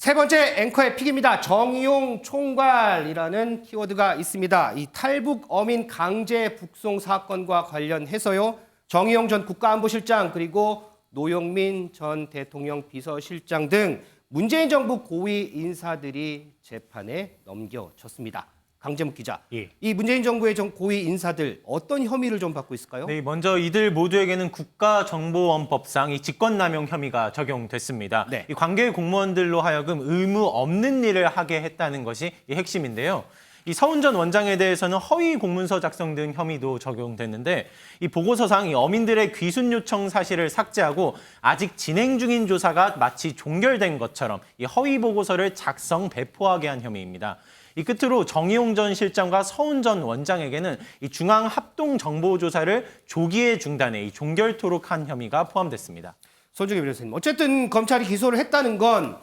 세 번째 앵커의 픽입니다. 정의용 총괄이라는 키워드가 있습니다. 이 탈북 어민 강제 북송 사건과 관련해서요. 정의용 전 국가안보실장 그리고 노영민 전 대통령 비서실장 등 문재인 정부 고위 인사들이 재판에 넘겨졌습니다. 강재묵 기자, 이 문재인 정부의 고위 인사들 어떤 혐의를 좀 받고 있을까요? 네, 먼저 이들 모두에게는 국가정보원법상 이 직권남용 혐의가 적용됐습니다. 네. 이 관계 공무원들로 하여금 의무 없는 일을 하게 했다는 것이 이 핵심인데요. 이 서훈 전 원장에 대해서는 허위 공문서 작성 등 혐의도 적용됐는데 이 보고서상 이 어민들의 귀순 요청 사실을 삭제하고 아직 진행 중인 조사가 마치 종결된 것처럼 이 허위 보고서를 작성 배포하게 한 혐의입니다. 이 끝으로 정의용 전 실장과 서훈 전 원장에게는 이 중앙 합동 정보 조사를 조기에 중단해 이 종결토록 한 혐의가 포함됐습니다. 손중기 변호사님, 어쨌든 검찰이 기소를 했다는 건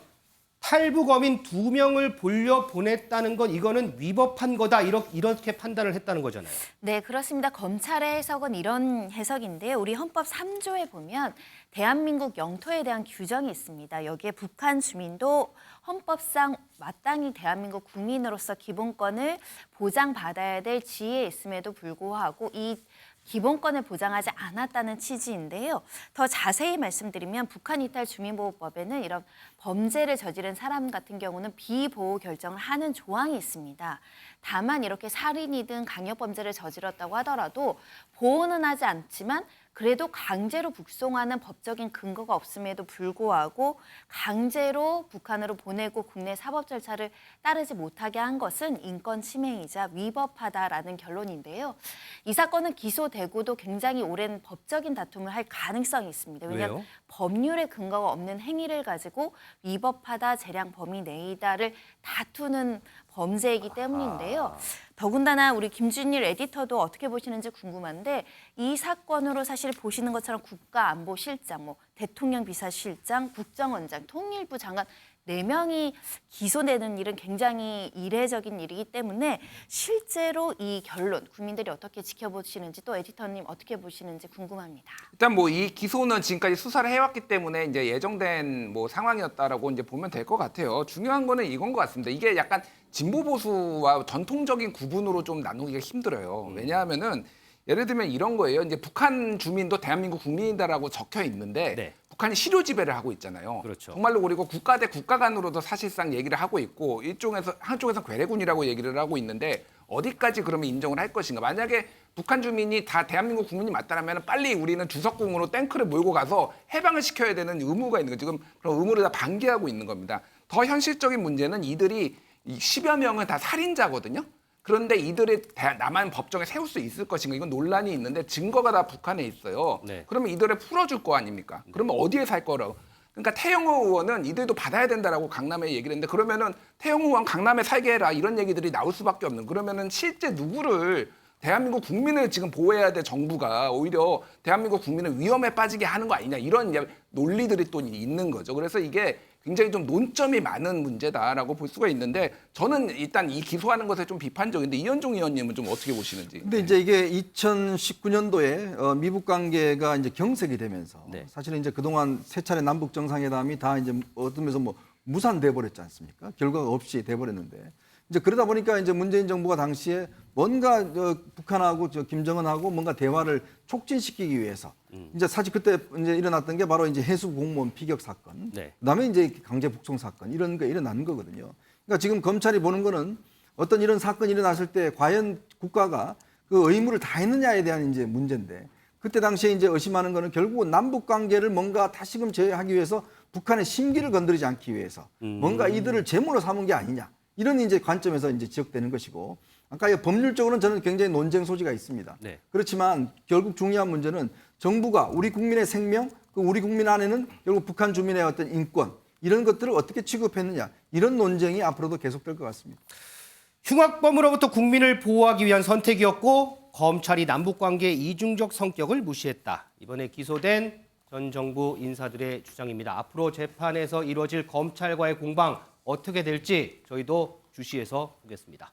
탈북 어민 2명을 돌려보냈다는 건 이거는 위법한 거다 이렇게 판단을 했다는 거잖아요. 네, 그렇습니다. 검찰의 해석은 이런 해석인데요. 우리 헌법 3조에 보면 대한민국 영토에 대한 규정이 있습니다. 여기에 북한 주민도 헌법상 마땅히 대한민국 국민으로서 기본권을 보장받아야 될 지위에 있음에도 불구하고 이 기본권을 보장하지 않았다는 취지인데요. 더 자세히 말씀드리면 북한 이탈 주민보호법에는 이런 범죄를 저지른 사람 같은 경우는 비보호 결정을 하는 조항이 있습니다. 다만 이렇게 살인이든 강력범죄를 저질렀다고 하더라도 보호는 하지 않지만 그래도 강제로 북송하는 법적인 근거가 없음에도 불구하고 강제로 북한으로 보내고 국내 사법 절차를 따르지 못하게 한 것은 인권 침해이자 위법하다라는 결론인데요. 이 사건은 기소되고도 굉장히 오랜 법적인 다툼을 할 가능성이 있습니다. 왜냐하면 왜요? 법률에 근거가 없는 행위를 가지고 위법하다, 재량 범위 내이다를 다투는 범죄이기 때문인데요. 더군다나 우리 김준일 에디터도 어떻게 보시는지 궁금한데 이 사건으로 사실 보시는 것처럼 국가안보실장, 대통령 비서실장, 국정원장, 통일부 장관 4명이 기소되는 일은 굉장히 이례적인 일이기 때문에 실제로 이 결론 국민들이 어떻게 지켜보시는지 또 에디터님 어떻게 보시는지 궁금합니다. 일단 이 기소는 지금까지 수사를 해왔기 때문에 이제 예정된 상황이었다라고 이제 보면 될 것 같아요. 중요한 거는 이건 것 같습니다. 이게 약간 진보 보수와 전통적인 구분으로 좀 나누기가 힘들어요. 왜냐하면은 예를 들면 이런 거예요. 이제 북한 주민도 대한민국 국민이다라고 적혀 있는데 네. 북한이 실효 지배를 하고 있잖아요. 그렇죠. 정말로 그리고 국가 대 국가 간으로도 사실상 얘기를 하고 있고 한쪽에서 괴뢰군이라고 얘기를 하고 있는데 어디까지 그러면 인정을 할 것인가? 만약에 북한 주민이 다 대한민국 국민이 맞다라면 빨리 우리는 주석궁으로 탱크를 몰고 가서 해방을 시켜야 되는 의무가 있는 거죠. 지금 그런 의무를 다 방기하고 있는 겁니다. 더 현실적인 문제는 이들이 10여 명은 다 살인자거든요. 그런데 이들이 남한 법정에 세울 수 있을 것인가 이건 논란이 있는데 증거가 다 북한에 있어요. 네. 그러면 이들을 풀어줄 거 아닙니까? 그러면 어디에 살 거라고? 그러니까 태영호 의원은 이들도 받아야 된다라고 강남에 얘기를 했는데 그러면은 태영호 의원 강남에 살게 해라 이런 얘기들이 나올 수밖에 없는. 그러면은 실제 누구를 대한민국 국민을 지금 보호해야 될 정부가 오히려 대한민국 국민을 위험에 빠지게 하는 거 아니냐 이런 논리들이 또 있는 거죠. 그래서 이게 굉장히 좀 논점이 많은 문제다라고 볼 수가 있는데 저는 일단 이 기소하는 것에 좀 비판적인데 이현종 의원님은 좀 어떻게 보시는지. 근데 이제 이게 2019년도에 미북 관계가 이제 경색이 되면서 네. 사실은 이제 그동안 세 차례 남북 정상회담이 다 이제 어떤 면에서 무산돼 버렸지 않습니까? 결과가 없이 돼 버렸는데 이제 그러다 보니까 이제 문재인 정부가 당시에 뭔가 북한하고 김정은하고 뭔가 대화를 촉진시키기 위해서 이제 사실 그때 이제 일어났던 게 바로 이제 해수 공무원 피격 사건, 네. 그다음에 이제 강제 북송 사건 이런 거 일어난 거거든요. 그러니까 지금 검찰이 보는 거는 어떤 이런 사건이 일어났을 때 과연 국가가 그 의무를 다했느냐에 대한 이제 문제인데 그때 당시에 이제 의심하는 거는 결국은 남북 관계를 뭔가 다시금 재하기 위해서 북한의 심기를 건드리지 않기 위해서 뭔가 이들을 제물로 삼은 게 아니냐. 이런 이제 관점에서 이제 지적되는 것이고 아까 법률적으로는 저는 굉장히 논쟁 소지가 있습니다. 네. 그렇지만 결국 중요한 문제는 정부가 우리 국민의 생명, 그 우리 국민 안에는 결국 북한 주민의 어떤 인권 이런 것들을 어떻게 취급했느냐 이런 논쟁이 앞으로도 계속될 것 같습니다. 흉악범으로부터 국민을 보호하기 위한 선택이었고 검찰이 남북관계의 이중적 성격을 무시했다. 이번에 기소된 전 정부 인사들의 주장입니다. 앞으로 재판에서 이루어질 검찰과의 공방 어떻게 될지 저희도 주시해서 보겠습니다.